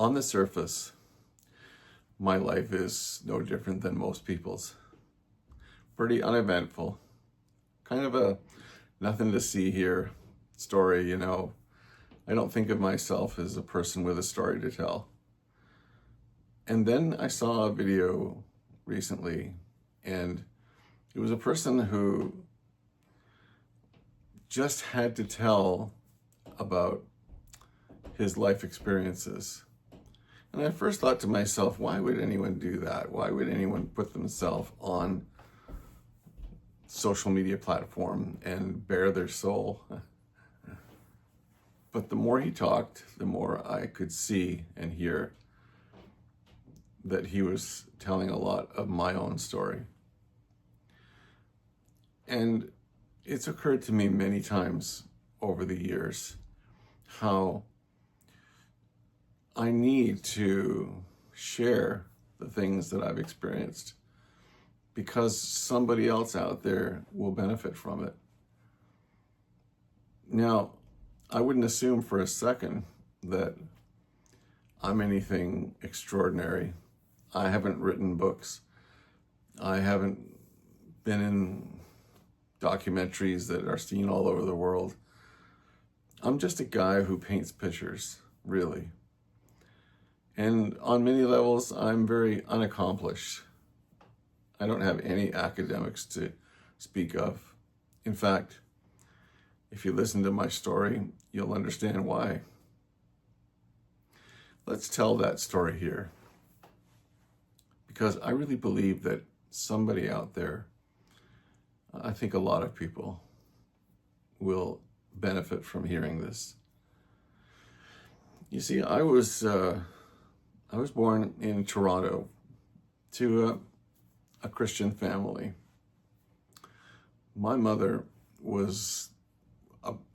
On the surface, my life is no different than most people's. Pretty uneventful. Kind of a nothing to see here story, you know. I don't think of myself as a person with a story to tell. And then I saw a video recently, and it was a person who just had to tell about his life experiences. And I first thought to myself, why would anyone do that? Why would anyone put themselves on social media platform and bare their soul? But the more he talked, the more I could see and hear that he was telling a lot of my own story. And it's occurred to me many times over the years how I need to share the things that I've experienced because somebody else out there will benefit from it. Now, I wouldn't assume for a second that I'm anything extraordinary. I haven't written books. I haven't been in documentaries that are seen all over the world. I'm just a guy who paints pictures, really. And on many levels, I'm very unaccomplished. I don't have any academics to speak of. In fact, if you listen to my story, you'll understand why. Let's tell that story here, because I really believe that somebody out there, I think a lot of people, will benefit from hearing this. You see, I was born in Toronto to a Christian family. My mother was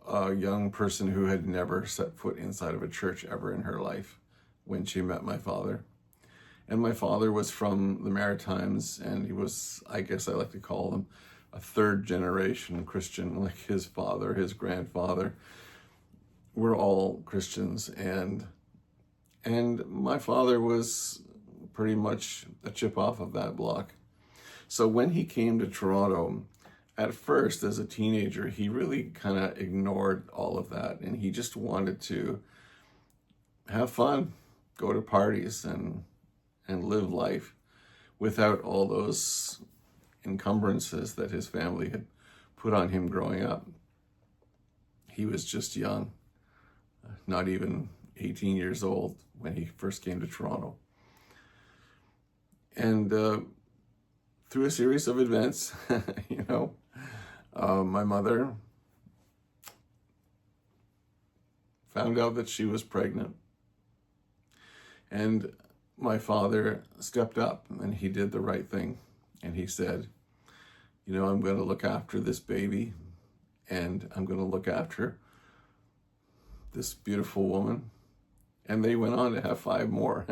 a young person who had never set foot inside of a church ever in her life when she met my father. And my father was from the Maritimes, and he was, I guess I like to call him, a third generation Christian, like his father, his grandfather. We're all Christians, and my father was pretty much a chip off of that block. So when he came to Toronto, at first, as a teenager, he really kind of ignored all of that, and he just wanted to have fun, go to parties, and live life without all those encumbrances that his family had put on him growing up. He was just young, not even 18 years old when he first came to Toronto. And through a series of events, my mother found out that she was pregnant. And my father stepped up and he did the right thing. And he said, I'm going to look after this baby, and I'm going to look after this beautiful woman. And they went on to have 5 more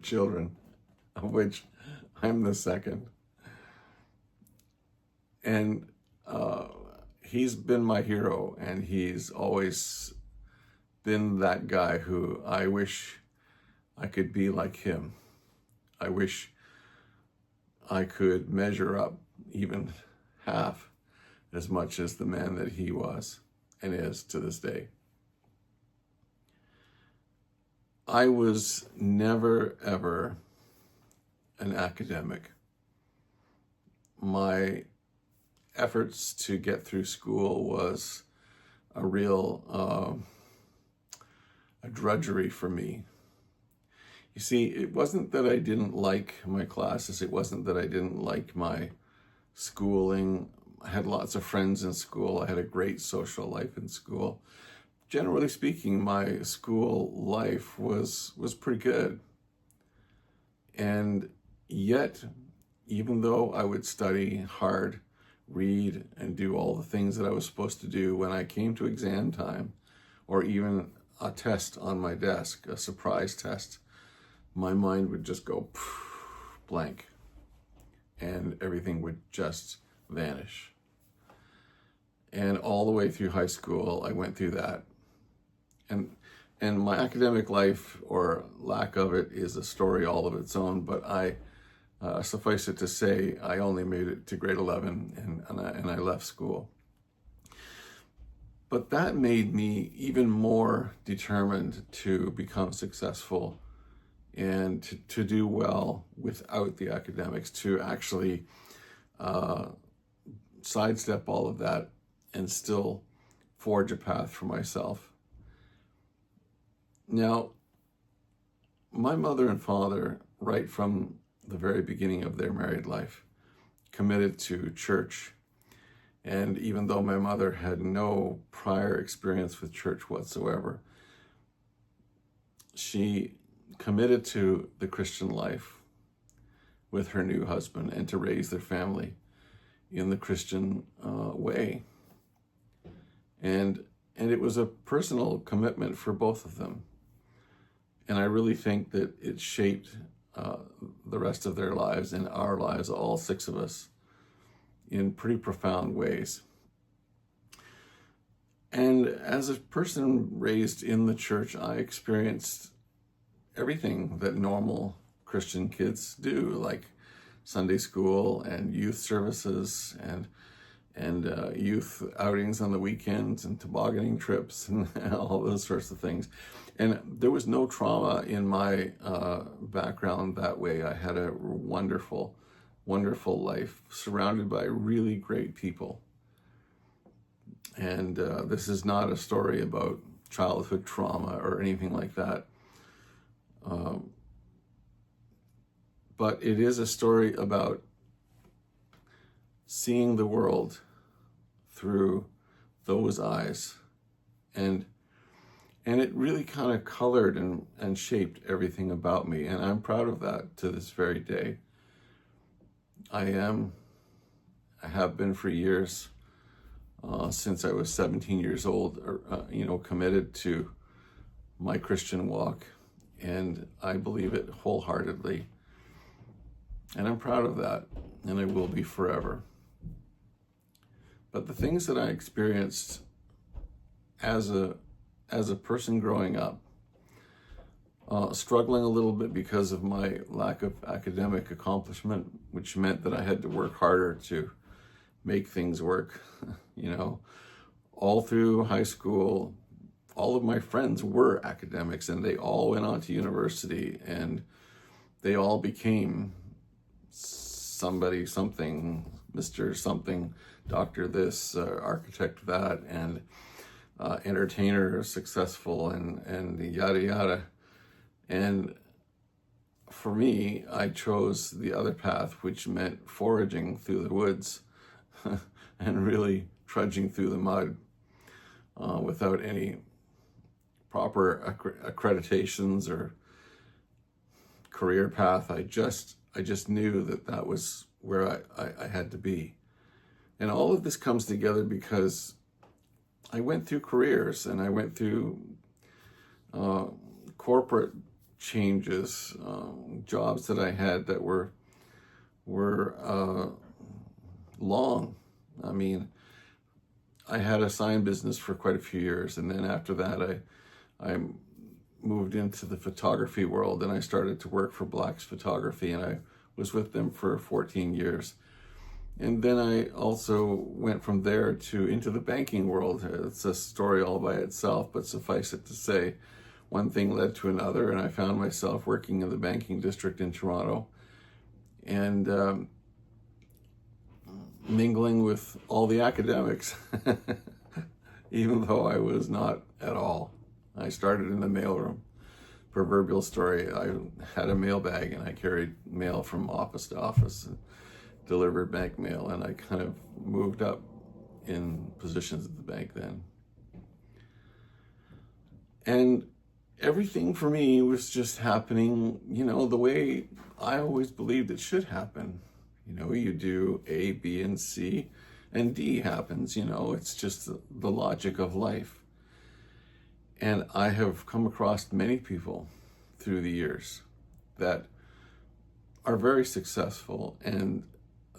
children, of which I'm the second. And he's been my hero, and he's always been that guy who I wish I could be like him. I wish I could measure up even half as much as the man that he was and is to this day. I was never, ever an academic. My efforts to get through school was a real a drudgery for me. You see, it wasn't that I didn't like my classes. It wasn't that I didn't like my schooling. I had lots of friends in school. I had a great social life in school. Generally speaking, my school life was pretty good. And yet, even though I would study hard, read, and do all the things that I was supposed to do, when I came to exam time, or even a test on my desk, a surprise test, my mind would just go blank, and everything would just vanish. And all the way through high school, I went through that. And And my academic life, or lack of it, is a story all of its own. But suffice it to say, I only made it to grade 11, and I left school. But that made me even more determined to become successful and to do well without the academics, to actually sidestep all of that and still forge a path for myself. Now, my mother and father, right from the very beginning of their married life, committed to church. And even though my mother had no prior experience with church whatsoever, she committed to the Christian life with her new husband and to raise their family in the Christian way. And it was a personal commitment for both of them. And I really think that it shaped the rest of their lives and our lives, all six of us, in pretty profound ways. And as a person raised in the church, I experienced everything that normal Christian kids do, like Sunday school and youth services and youth outings on the weekends and tobogganing trips and all those sorts of things. And there was no trauma in my background that way. I had a wonderful, wonderful life surrounded by really great people. And this is not a story about childhood trauma or anything like that. But it is a story about seeing the world through those eyes. And it really kind of colored and shaped everything about me. And I'm proud of that to this very day. I have been for years, since I was 17 years old, committed to my Christian walk. And I believe it wholeheartedly. And I'm proud of that, and I will be forever. But the things that I experienced as a person growing up, struggling a little bit because of my lack of academic accomplishment, which meant that I had to work harder to make things work. All through high school, all of my friends were academics, and they all went on to university, and they all became somebody, something, Mr. something, doctor this, architect that, and entertainer successful, and yada yada. And for me, I chose the other path, which meant foraging through the woods and really trudging through the mud without any proper accreditations or career path. I just knew that was where I had to be. And all of this comes together because I went through careers, and I went through corporate changes, jobs that I had that were long. I mean, I had a sign business for quite a few years, and then after that I moved into the photography world, and I started to work for Black's Photography, and I was with them for 14 years. And then I also went from there into the banking world. It's a story all by itself, but suffice it to say, one thing led to another, and I found myself working in the banking district in Toronto, and mingling with all the academics, even though I was not at all. I started in the mailroom. Proverbial story, I had a mail bag, and I carried mail from office to office and delivered bank mail, and I kind of moved up in positions at the bank then. And everything for me was just happening, the way I always believed it should happen. You do A, B, and C, and D happens, it's just the logic of life. And I have come across many people through the years that are very successful, and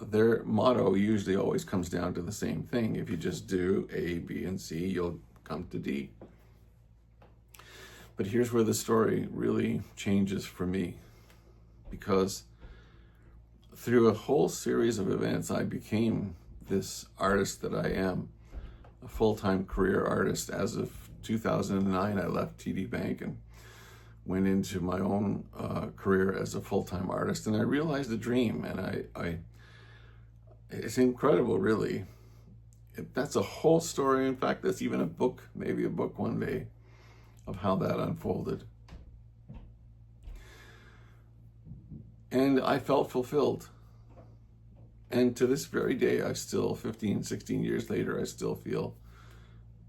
their motto usually always comes down to the same thing. If you just do A, B, and C, you'll come to D. But here's where the story really changes for me, because through a whole series of events, I became this artist that I am, a full-time career artist. As of 2009, I left TD Bank and went into my own career as a full-time artist, and I realized a dream, and it's incredible, really. That's a whole story. In fact, that's even a book, maybe a book one day, of how that unfolded. And I felt fulfilled. And to this very day, I still, 15, 16 years later, I still feel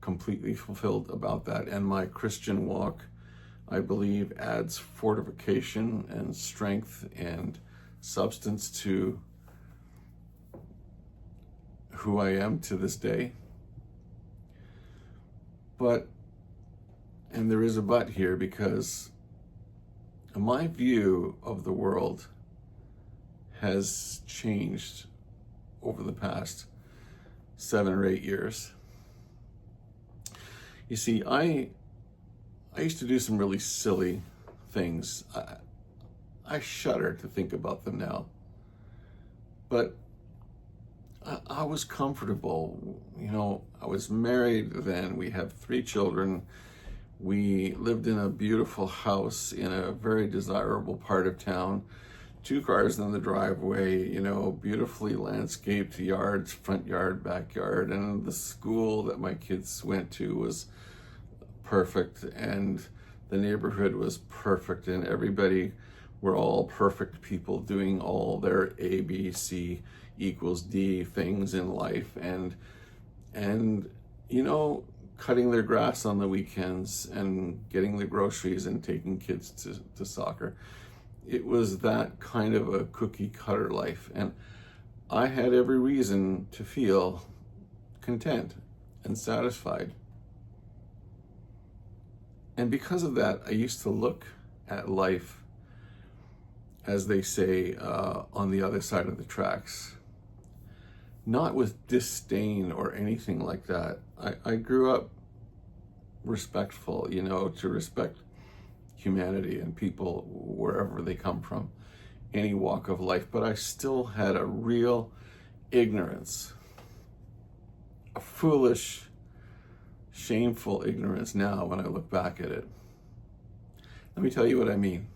completely fulfilled about that. And my Christian walk, I believe, adds fortification and strength and substance to who I am to this day. But, and there is a but here, because my view of the world has changed over the past 7 or 8 years. You see, I used to do some really silly things. I shudder to think about them now. But I was comfortable. You know, I was married then. We have 3 children. We lived in a beautiful house in a very desirable part of town. 2 cars in the driveway, you know, beautifully landscaped yards, front yard, backyard. And the school that my kids went to was perfect, and the neighborhood was perfect, and everybody were all perfect people doing all their A, B, C equals D things in life, and you know, cutting their grass on the weekends and getting the groceries and taking kids to soccer. It was that kind of a cookie cutter life, and I had every reason to feel content and satisfied. And because of that, I used to look at life, as they say, on the other side of the tracks, not with disdain or anything like that. I grew up respectful, you know, to respect humanity and people wherever they come from, any walk of life. But I still had a real ignorance, a foolish, shameful ignorance now when I look back at it. Let me tell you what I mean.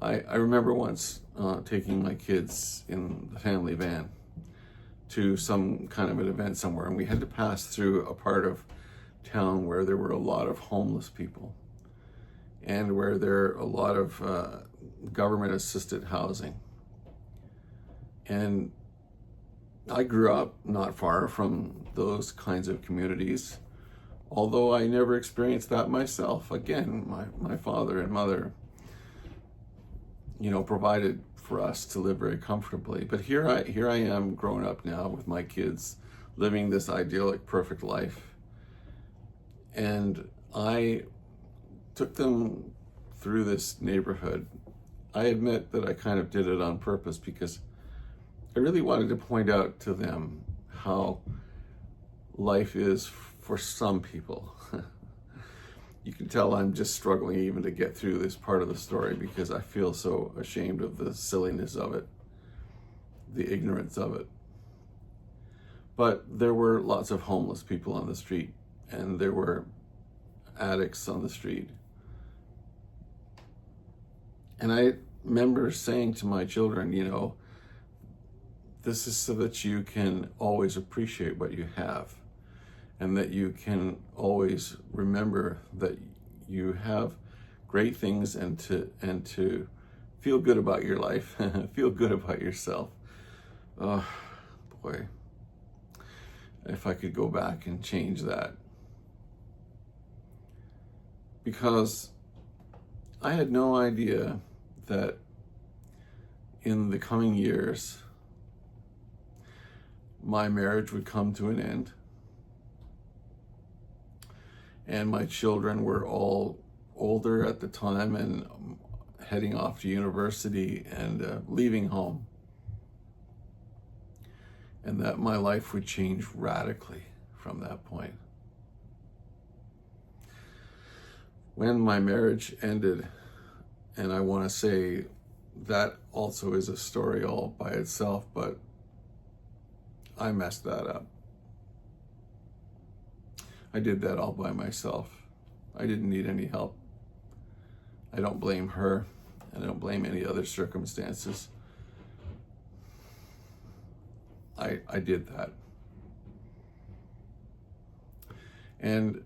I remember once taking my kids in the family van to some kind of an event somewhere, and we had to pass through a part of town where there were a lot of homeless people and where there are a lot of government assisted housing. And I grew up not far from those kinds of communities, although I never experienced that myself. Again, my father and mother, you know, provided for us to live very comfortably. But here I am grown up now with my kids, living this idyllic, perfect life. And I took them through this neighborhood. I admit that I kind of did it on purpose, because I really wanted to point out to them how life is for some people. You can tell I'm just struggling even to get through this part of the story, because I feel so ashamed of the silliness of it, the ignorance of it. But there were lots of homeless people on the street, and there were addicts on the street. And I remember saying to my children, you know, this is so that you can always appreciate what you have, and that you can always remember that you have great things, and to feel good about your life, feel good about yourself. Oh boy, if I could go back and change that. Because I had no idea that in the coming years, my marriage would come to an end, and my children were all older at the time and heading off to university and leaving home, and that my life would change radically from that point. When my marriage ended, and I want to say that also is a story all by itself, but I messed that up. I did that all by myself. I didn't need any help. I don't blame her, and I don't blame any other circumstances. I did that. And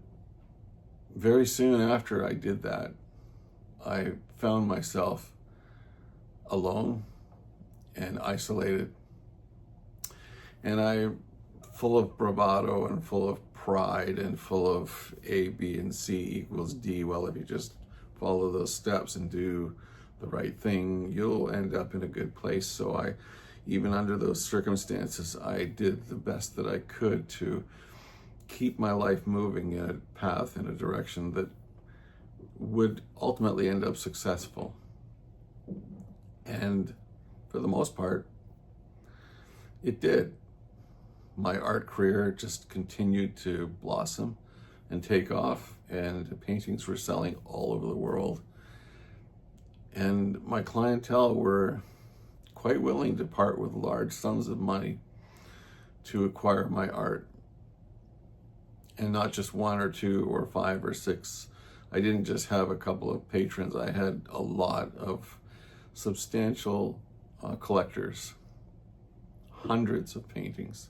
very soon after I did that, I found myself alone and isolated. And I, full of bravado and full of pride and full of A, B, and C equals D. Well, if you just follow those steps and do the right thing, you'll end up in a good place. So even under those circumstances, I did the best that I could to keep my life moving in a path, in a direction that would ultimately end up successful. And for the most part, it did. My art career just continued to blossom and take off, and paintings were selling all over the world. And my clientele were quite willing to part with large sums of money to acquire my art. And not just one or two or five or six. I didn't just have a couple of patrons. I had a lot of substantial collectors, hundreds of paintings.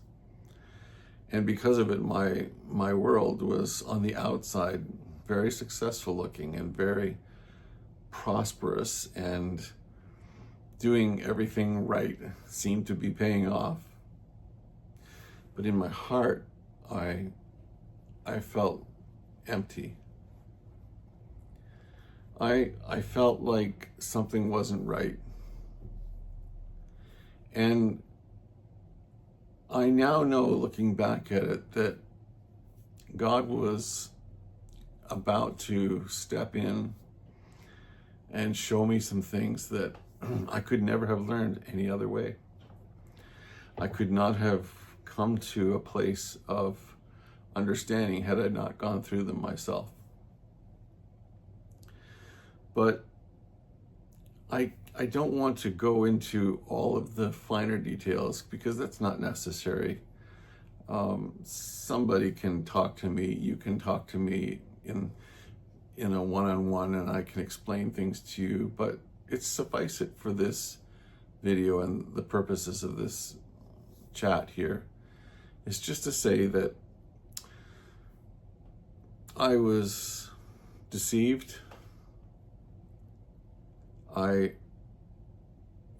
And because of it, my world was on the outside very successful looking and very prosperous, and doing everything right seemed to be paying off. But in my heart, I felt empty. I felt like something wasn't right. And I now know, looking back at it, that God was about to step in and show me some things that I could never have learned any other way. I could not have come to a place of understanding had I not gone through them myself. But I don't want to go into all of the finer details because that's not necessary. Somebody can talk to me, you can talk to me in a one-on-one, and I can explain things to you, but it's suffice it for this video and the purposes of this chat here. It's just to say that I was deceived. I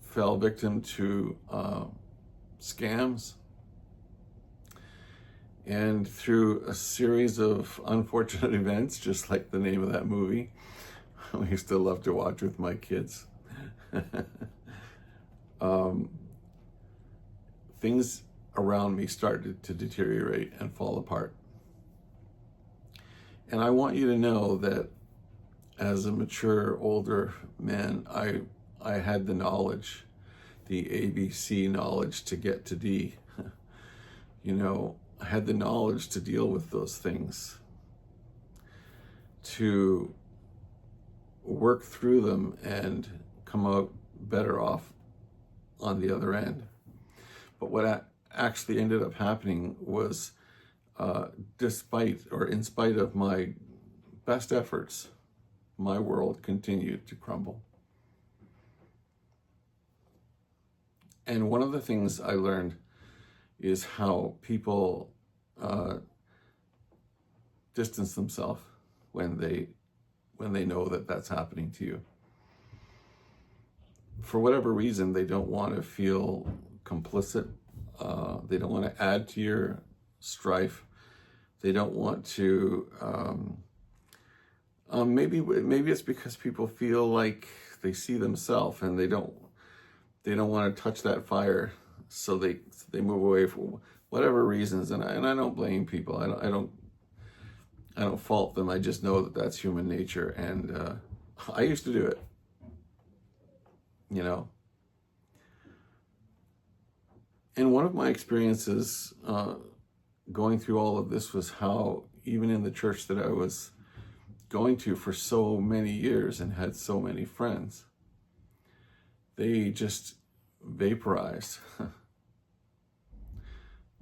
fell victim to scams. And through a series of unfortunate events, just like the name of that movie, we used to love to watch with my kids, things around me started to deteriorate and fall apart. And I want you to know that as a mature, older man, I had the knowledge, the ABC knowledge to get to D. I had the knowledge to deal with those things, to work through them and come out better off on the other end. But what actually ended up happening was, in spite of my best efforts, my world continued to crumble. And one of the things I learned is how people distance themselves when they know that that's happening to you. For whatever reason, they don't want to feel complicit. They don't want to add to your strife. They don't want to. Maybe it's because people feel like they see themselves and they don't want to touch that fire, so they move away for whatever reasons. And I don't blame people. I don't fault them. I just know that that's human nature, and I used to do it. And one of my experiences going through all of this was how, even in the church that I was going to for so many years and had so many friends, they just vaporized,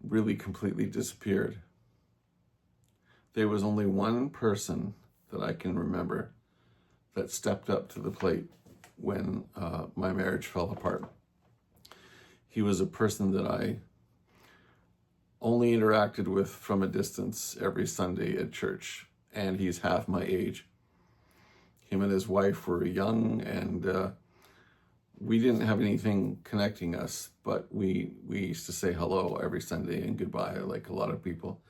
really completely disappeared. There was only one person that I can remember that stepped up to the plate when my marriage fell apart. He was a person that I only interacted with from a distance every Sunday at church, and he's half my age. Him and his wife were young, and we didn't have anything connecting us, but we used to say hello every Sunday and goodbye like a lot of people.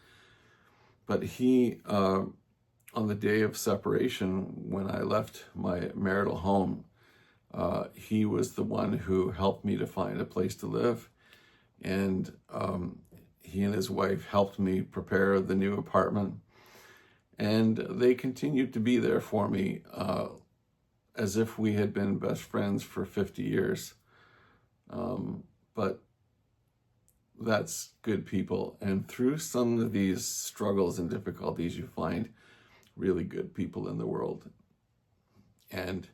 But he, on the day of separation, when I left my marital home, he was the one who helped me to find a place to live. And he and his wife helped me prepare the new apartment. And they continued to be there for me as if we had been best friends for 50 years. But that's good people. And through some of these struggles and difficulties, you find really good people in the world. And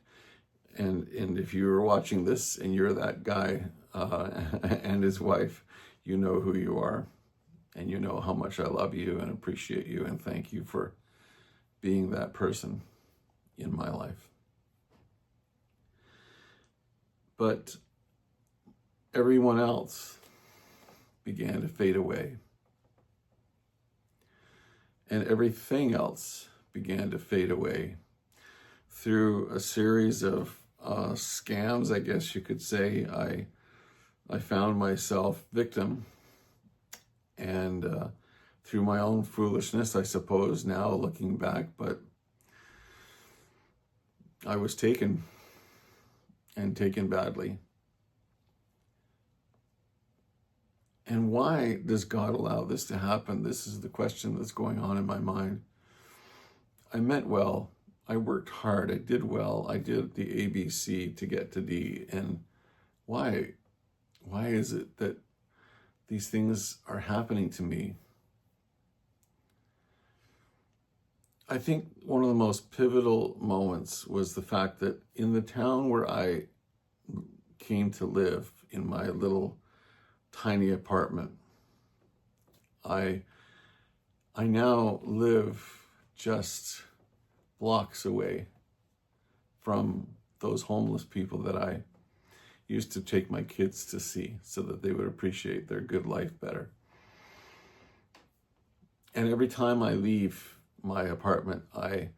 if you're watching this and you're that guy and his wife, you know who you are, and you know how much I love you and appreciate you and thank you for being that person in my life. But everyone else began to fade away. And everything else began to fade away through a series of scams, I guess you could say. I found myself victim, and through my own foolishness, I suppose, now looking back, but I was taken, and taken badly. And why does God allow this to happen? This is the question that's going on in my mind. I meant well. I worked hard. I did well. I did the ABC to get to D. And why is it that these things are happening to me? I think one of the most pivotal moments was the fact that in the town where I came to live, in my little tiny apartment, I now live just blocks away from those homeless people that I used to take my kids to see so that they would appreciate their good life better. And every time I leave my apartment, I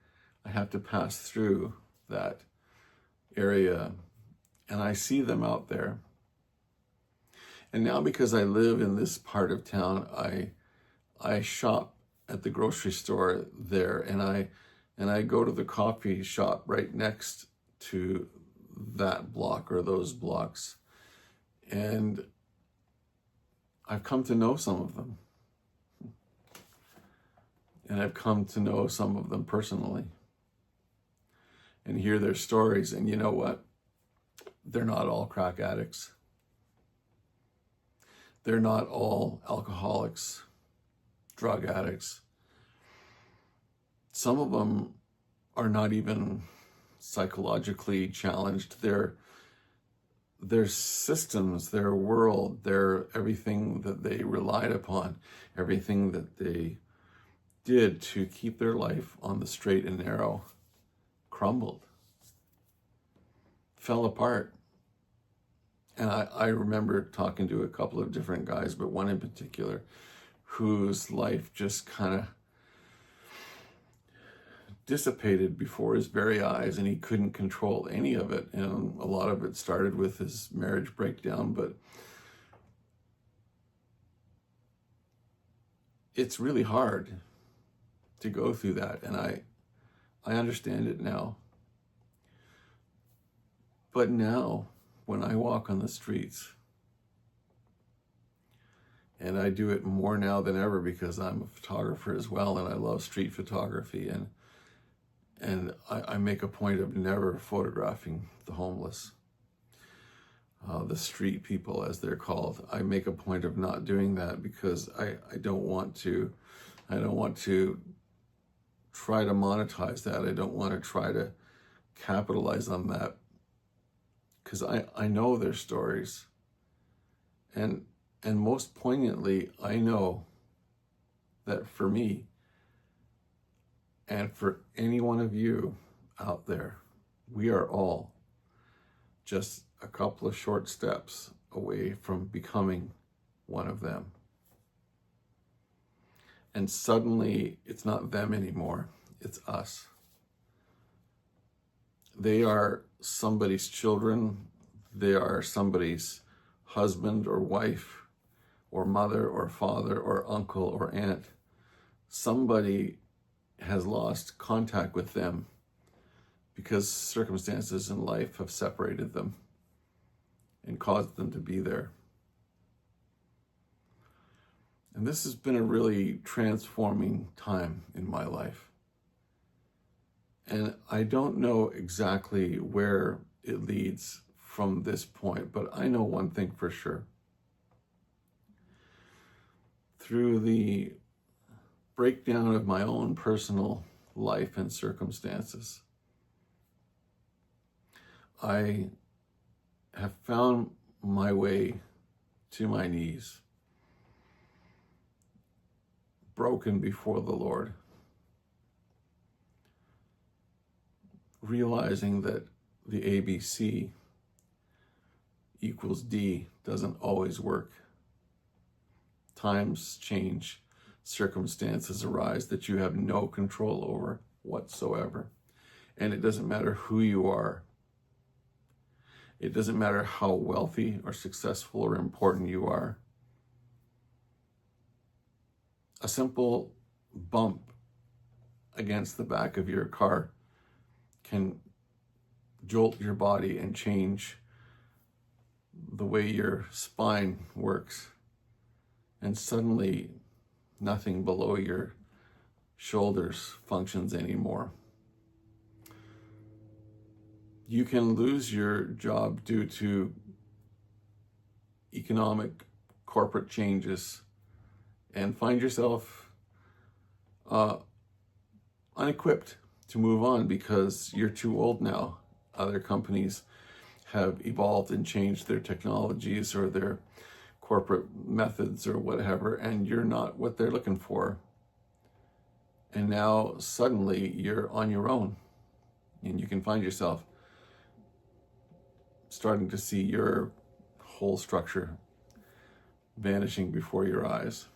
have to pass through that area, and I see them out there. And now, because I live in this part of town, I shop at the grocery store there, and I go to the coffee shop right next to that block or those blocks. And I've come to know some of them. And I've come to know some of them personally and hear their stories. And you know what? They're not all crack addicts. They're not all alcoholics, drug addicts. Some of them are not even psychologically challenged. Their systems, their world, their everything that they relied upon, everything that they did to keep their life on the straight and narrow, crumbled, fell apart. And I remember talking to a couple of different guys, but one in particular, whose life just kind of dissipated before his very eyes, and he couldn't control any of it. And a lot of it started with his marriage breakdown, but it's really hard to go through that, and I understand it now. But now, when I walk on the streets, and I do it more now than ever because I'm a photographer as well, and I love street photography, and I make a point of never photographing the homeless, the street people as they're called. I make a point of not doing that because I don't want to try to monetize that. I don't want to try to capitalize on that, because I know their stories. And most poignantly, I know that for me and for any one of you out there, we are all just a couple of short steps away from becoming one of them. And suddenly, it's not them anymore, it's us. They are somebody's children, they are somebody's husband or wife or mother or father or uncle or aunt. Somebody has lost contact with them because circumstances in life have separated them and caused them to be there. And this has been a really transforming time in my life. And I don't know exactly where it leads from this point, but I know one thing for sure. Through the breakdown of my own personal life and circumstances, I have found my way to my knees, broken before the Lord, realizing that the ABC equals D doesn't always work. Times change, circumstances arise that you have no control over whatsoever. And it doesn't matter who you are. It doesn't matter how wealthy or successful or important you are. A simple bump against the back of your car can jolt your body and change the way your spine works. And suddenly, nothing below your shoulders functions anymore. You can lose your job due to economic corporate changes and find yourself unequipped to move on because you're too old now. Other companies have evolved and changed their technologies or their corporate methods or whatever, and you're not what they're looking for. And now suddenly you're on your own, and you can find yourself starting to see your whole structure vanishing before your eyes.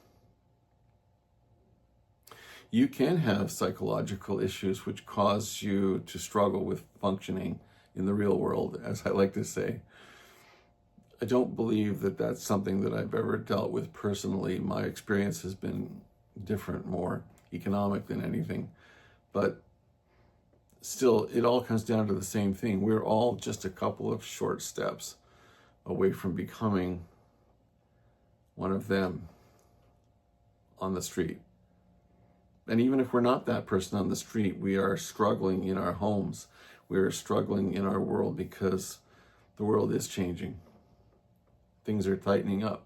You can have psychological issues which cause you to struggle with functioning in the real world, as I like to say. I don't believe that that's something that I've ever dealt with personally. My experience has been different, more economic than anything. But still, it all comes down to the same thing. We're all just a couple of short steps away from becoming one of them on the street. And even if we're not that person on the street, we are struggling in our homes. We are struggling in our world because the world is changing. Things are tightening up.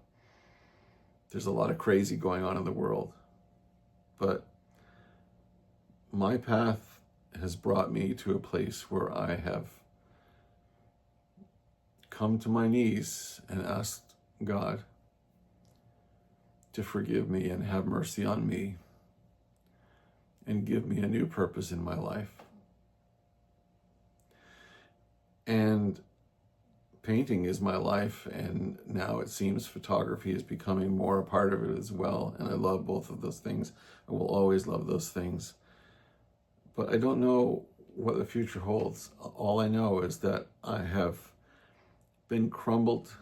There's a lot of crazy going on in the world. But my path has brought me to a place where I have come to my knees and asked God to forgive me and have mercy on me and give me a new purpose in my life. And painting is my life, and now it seems photography is becoming more a part of it as well, and I love both of those things. I will always love those things. But I don't know what the future holds. All I know is that I have been crumbled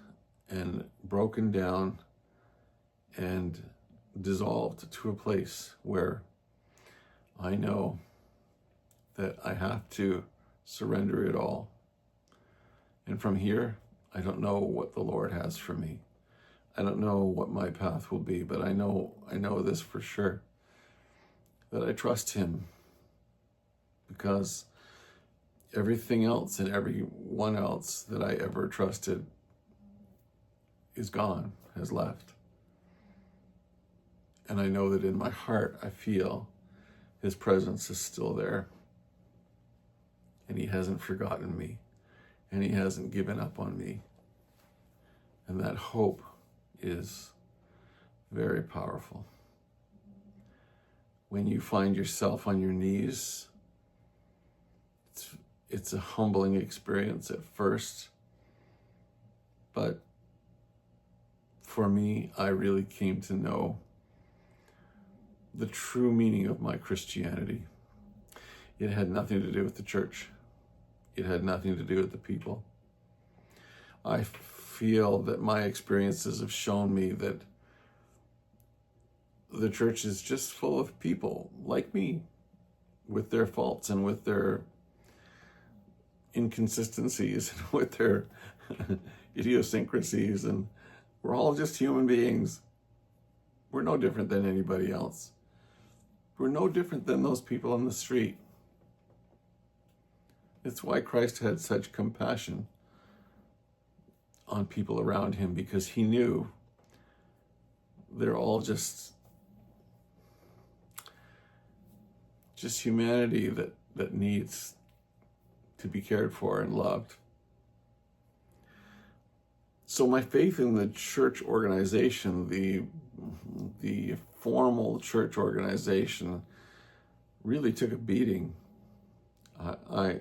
and broken down and dissolved to a place where I know that I have to surrender it all. And from here, I don't know what the Lord has for me. I don't know what my path will be, but I know this for sure, that I trust Him, because everything else and everyone else that I ever trusted is gone, has left. And I know that in my heart, I feel his presence is still there. And he hasn't forgotten me. And he hasn't given up on me. And that hope is very powerful. When you find yourself on your knees, it's a humbling experience at first. But for me, I really came to know the true meaning of my Christianity. It had nothing to do with the church. It had nothing to do with the people. I feel that my experiences have shown me that the church is just full of people like me, with their faults and with their inconsistencies and with their idiosyncrasies, and we're all just human beings. We're no different than anybody else. We're no different than those people on the street. It's why Christ had such compassion on people around him, because he knew they're all just humanity that needs to be cared for and loved. So my faith in the church organization, the formal church organization, really took a beating. I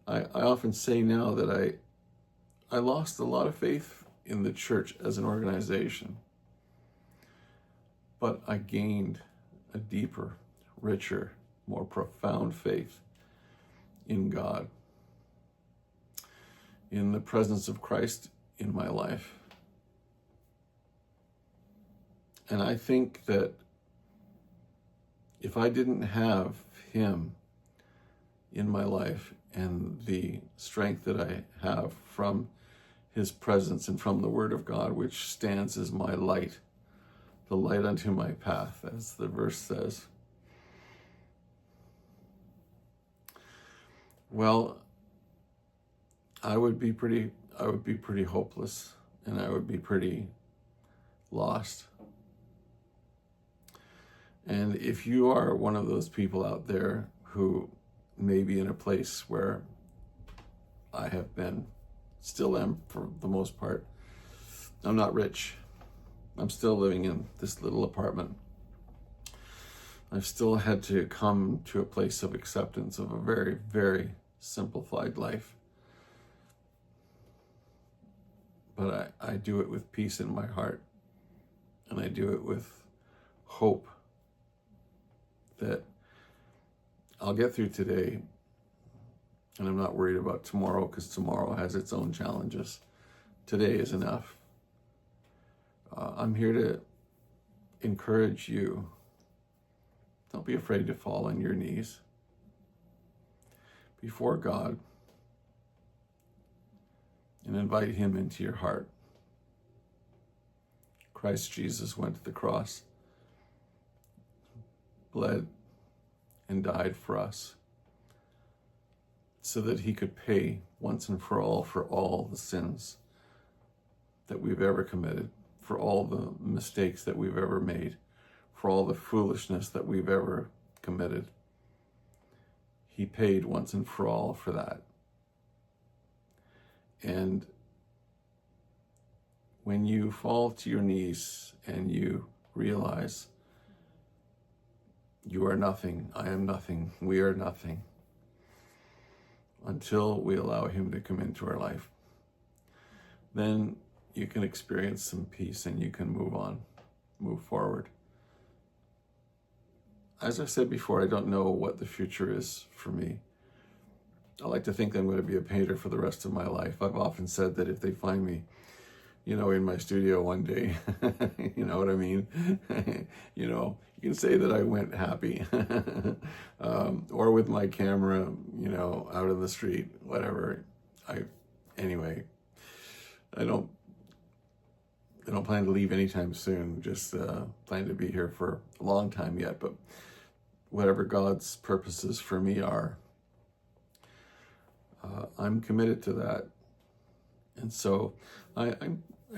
often say now that I lost a lot of faith in the church as an organization, but I gained a deeper, richer, more profound faith in God, in the presence of Christ in my life. And I think that if I didn't have him in my life and the strength that I have from his presence and from the Word of God, which stands as my light, the light unto my path, as the verse says, well, I would be pretty hopeless, and I would be pretty lost. And if you are one of those people out there who may be in a place where I have been, still am for the most part, I'm not rich. I'm still living in this little apartment. I've still had to come to a place of acceptance of a very, very simplified life. But I do it with peace in my heart, and I do it with hope that I'll get through today, and I'm not worried about tomorrow, because tomorrow has its own challenges. Today is enough. I'm here to encourage you. Don't be afraid to fall on your knees before God and invite him into your heart. Christ Jesus went to the cross, bled, and died for us so that he could pay once and for all the sins that we've ever committed, for all the mistakes that we've ever made, for all the foolishness that we've ever committed. He paid once and for all for that. And when you fall to your knees and you realize you are nothing, I am nothing, we are nothing, until we allow him to come into our life, then you can experience some peace and you can move on, move forward. As I said before, I don't know what the future is for me. I like to think that I'm going to be a painter for the rest of my life. I've often said that if they find me, in my studio one day, you know what I mean? You can say that I went happy, or with my camera, out in the street, whatever. I don't plan to leave anytime soon. Just plan to be here for a long time yet. But whatever God's purposes for me are, I'm committed to that. And so I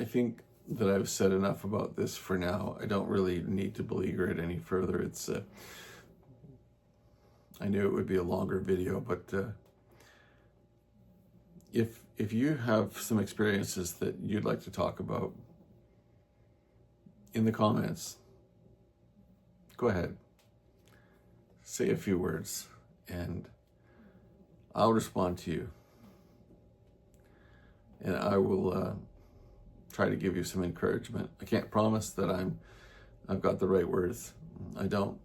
think that I've said enough about this for now. I don't really need to beleaguer it any further. It's I knew it would be a longer video, but if you have some experiences that you'd like to talk about, in the comments, go ahead, say a few words, and I'll respond to you. And I will try to give you some encouragement. I can't promise that I've got the right words. I don't,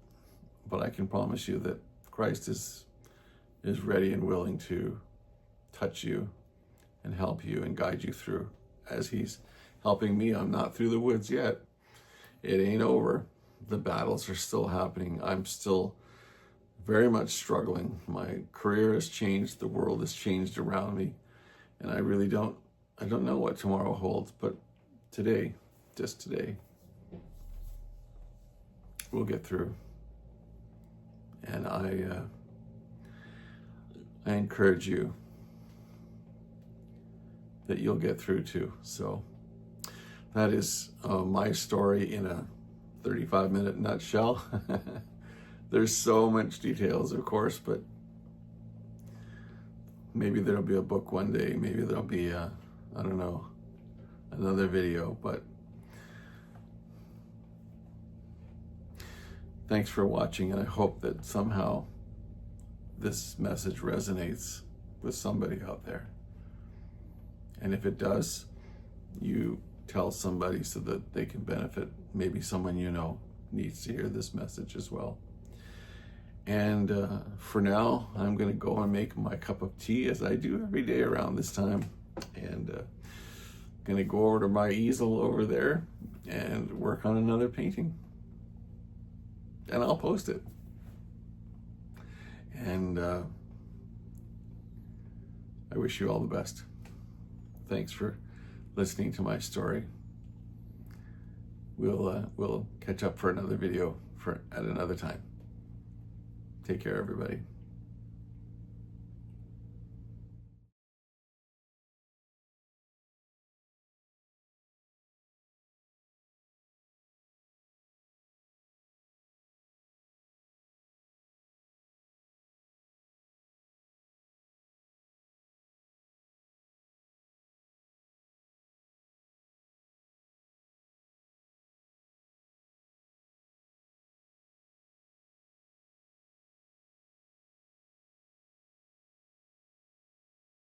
but I can promise you that Christ is ready and willing to touch you and help you and guide you through, as he's helping me. I'm not through the woods yet. It ain't over. The battles are still happening. I'm still very much struggling. My career has changed. The world has changed around me. And I really don't know what tomorrow holds, but today, just today, we'll get through. And I encourage you that you'll get through too. So that is my story in a 35-minute nutshell. There's so much details, of course, but maybe there'll be a book one day. Maybe there'll be I don't know, another video, but thanks for watching, and I hope that somehow this message resonates with somebody out there. And if it does, you tell somebody so that they can benefit. Maybe someone you know needs to hear this message as well. And for now, I'm going to go and make my cup of tea, as I do every day around this time. And going to go over to my easel over there and work on another painting. And I'll post it. And I wish you all the best. Thanks for listening to my story. We'll catch up for another video at another time. Take care, everybody.